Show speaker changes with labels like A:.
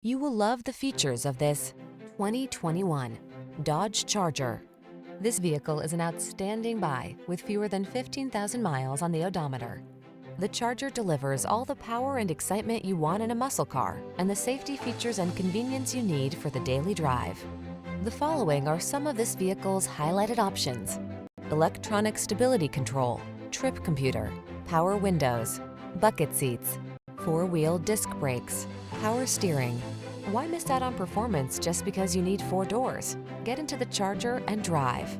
A: You will love the features of this 2021 Dodge Charger. This vehicle is an outstanding buy with fewer than 15,000 miles on the odometer. The Charger delivers all the power and excitement you want in a muscle car and the safety features and convenience you need for the daily drive. The following are some of this vehicle's highlighted options: electronic stability control, trip computer, power windows, bucket seats, four-wheel disc brakes, power steering. Why miss out on performance just because you need 4 doors? Get into the Charger and drive.